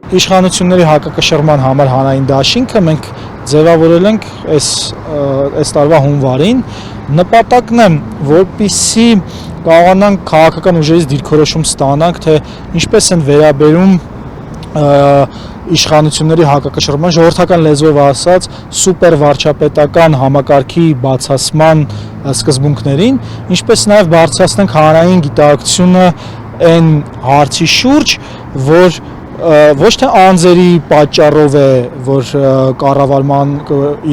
Իշխանությունների հակակշռման համար հանրային դաշինքը մենք ձևավորել ենք այս տարվա հունվարին, նպատակն է, որպեսզի կարողանանք քաղաքական ուժերից դիրքորոշում ստանանք, թե ինչպես են վերաբերում իշխանությունների հակակշռման, ժողովրդական լեզվով ասած, սուպեր վարչապետական համակարգի բացասման սկզբունքներին, ինչպես նաև բարձրացնենք հանրային գիտակցությունը այն հարցի շուրջ, որ ոչ թե անձերի պատճառով է, որ կառավարման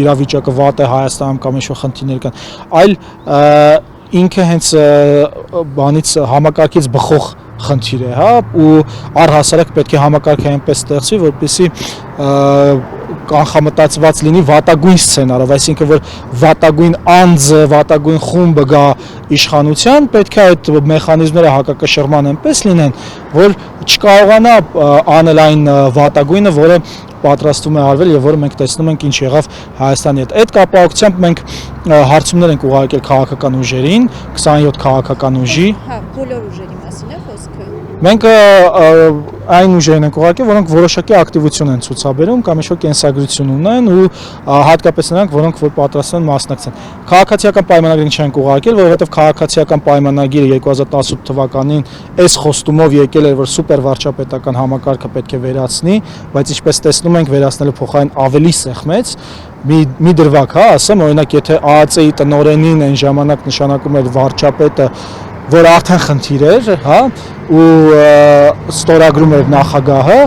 իրավիճակը վատ է Հայաստանում կամ ինչ-որ խնդիրներ կան, այլ ինքը հենց բանից համակարգից բխող խնդիր է, հա, ու առհասարակ պետք է համակարգը այնպես ստեղծվի, որպեսզի կանխամտածված լինի վատագույն սցենարով, այսինքն որ վատագույն անձը, վատագույն խումբը գա իշխանության, պետք է այդ մեխանիզմները հակակշռման այնպես լինեն, որ չկարողանա անել այն վատագույնը, որը պատրաստվում է արվել եւ որը մենք տեսնում ենք ինչ եղավ Հայաստանի հետ։ Այդ կապակցությամբ մենք հարցումներ ենք ուղարկել քաղաքական ուժերին, 27 քաղաքական ուժի։ Հա, բոլոր ուժերի մասին է խոսքը։ Մենք այն ուժերին ենք ուղարկել, որոնք որոշակի ակտիվություն են ցուցաբերում կամ ինչ-որ կենսագրություն ունեն ու հատկապես նրանք, որոնք որ պատրաստվում են մասնակցեն։ Քաղաքացիական պայմանագրին չենք ուղարկել, որովհետև քաղաքացիական պայմանագիրը 2018 թվականին այս խոստումով եկել էր, որ սուպեր վարչապետական համակարգը պետք է վերացնի, բայց ինչպես տեսնում ենք, վերացնելու փոխարեն ավելի սեղմեց։ Մի դրվագ, հա, ասեմ, օրինակ, եթե ԱԱԾ-ի տնօրենին այն ժամանակ նշանակում էր վարչապետը, որ արդեն խնդիր էր, հա, ու ստորագրում էր նախագահը,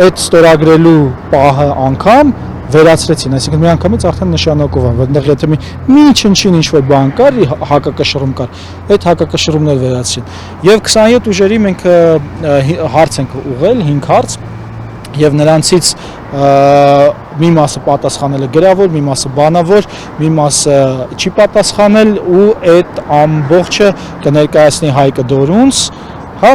այդ ստորագրելու պահը անգամ վերացրեցին, այսինքն մի անգամից արդեն նշանակով են, որտեղ եթե մի չնչին ինչ-որ բան կար, հակակշռում կար, այդ հակակշռումներ վերացրին։ Եվ 27 ուժերի մենք հարց ենք ուղղել, 5 հարց, եւ նրանցից մի մասը պատասխանել է գրավոր, մի մասը բանավոր, մի մասը չի պատասխանել ու այդ ամբողջը կներկայացնի Հայկը Դորունց, հա,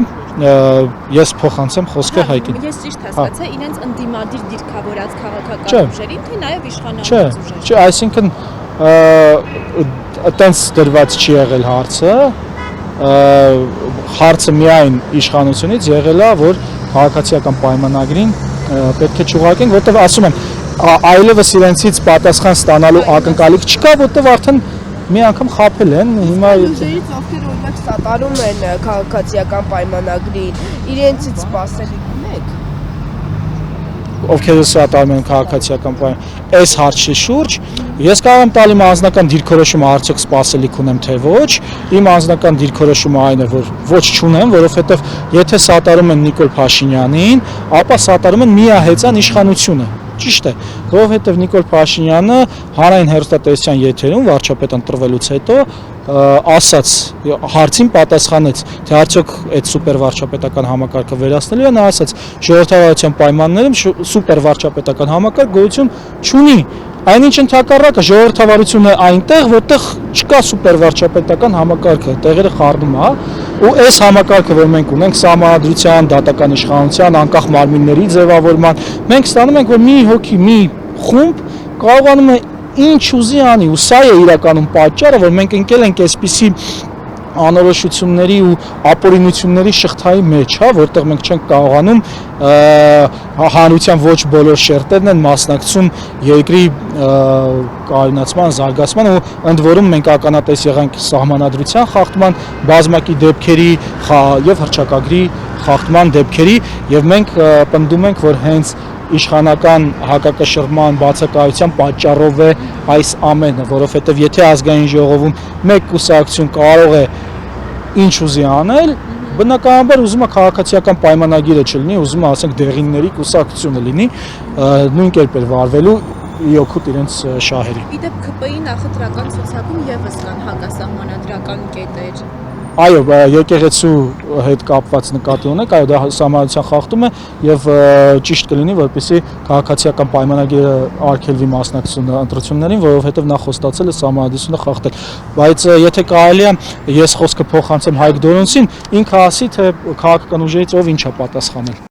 ես փոխանցեմ խոսքը Հայկին։ Ես ճիշտ հասկացա, իրենց ընդդիմադիր դիրքավորած քաղաքական ուժերին, թե նաեւ իշխանական ուժերին։ Չէ, այսինքն այտենց դրված չի եղել հարցը, հարցը միայն իշխանությունից եղել է, որ քաղաքացիական պայմանագրին պետք է չուղարկենք, որտեղ ասում եմ, այլևս իրենցից պատասխան ստանալու ակնկալիք չկա, որտեղ արդեն մի անգամ խաբել են, հիմա ուժերից ովքեր օրինակ սատարում են քաղաքացիական պայմանագրին, իրենցից սպասելիք ունեք։ Ովքեր սատարում են քաղաքացիական պայմանագրին, այս հարցի շուրջ ես կարող եմ տալ իմ անձնական դիրքորոշումը արդյոք սպասելիք ունեմ թե ոչ, իմ անձնական դիրքորոշումը այն է, որ ոչ չունեմ, որովհետև եթե սատարում են Նիկոլ Փաշինյանին, ապա սատարում են միահեծան իշխանությունը։ Ճիշտ է, որովհետև Նիկոլ Փաշինյանը հանրային հեռուստատեսության եթերում վարչապետ ընտրվելուց հետո ասաց, հարցին պատասխանեց, թե արդյոք այդ սուպեր վարչապետական համակարգը վերացնելու է, նա ասաց, ժողովրդավարության պայմաններում սուպեր վարչապետական համակարգ գոյություն չունի։ Այնինչ ընդհակառակը ժողովրդավարությունը այնտեղ, որտեղ չկա սուպեր վարչապետական համակարգը, տեղերը խառնում է, ու այս համակարգը, որ մենք ունենք սահմանադրության, դատական իշխանության, անկախ մարմինների ձևավորման, մենք ստանում ենք, որ մի հոգի, մի խումբ կարողանում է ինչ ուզի անի, ու սա է իրականում պատճառը, որ մենք ընկել ենք այսպիսի անորոշությունների ու ապօրինությունների շղթայի մեջ, հա, որտեղ մենք չենք կարողանում հանրության ոչ բոլոր շերտերն են մասնակցում երկրի կայունացման, զարգացման ու ընդ որում մենք ականատես եղանք սահմանադրության խախտման, բազմակի դեպքերի եւ հռչակագրի խախտման դեպքերի եւ մենք պնդում ենք, որ հենց իշխանական հակակշռման բացակայության պատճառով է այս ամենը, որովհետև եթե ազգային ժողովում մեկ կուսակցություն կարող է ինչ ուզի անել, բնականաբար ուզում է քաղաքացիական պայմանագիրը չլինի, ուզում է ասենք դեղինների կուսակցությունը լինի, նույն կերպ էր վարվելու իօքուտ իրենց շահերի։ Իդեպ ՔՊ-ի նախընտրական ցուցակում եւս կան հակասահմանադրական կետեր։ Այո, եկեղեցու հետ կապված նկատի ունեք, այո, դա սահմանադրության խախտում է եւ ճիշտ կլինի, որպեսզի քաղաքացիական պայմանագիրը արգելվի մասնակցությունը ընտրություններին, որովհետեւ նա խոստացել է սահմանադրությունը խախտել։ Բայց եթե կարելի է, ես խոսքը փոխանցեմ Հայկ Դորունցին, ինքը ասի, թե քաղաքական ուժերից ով ինչ է պատասխանել։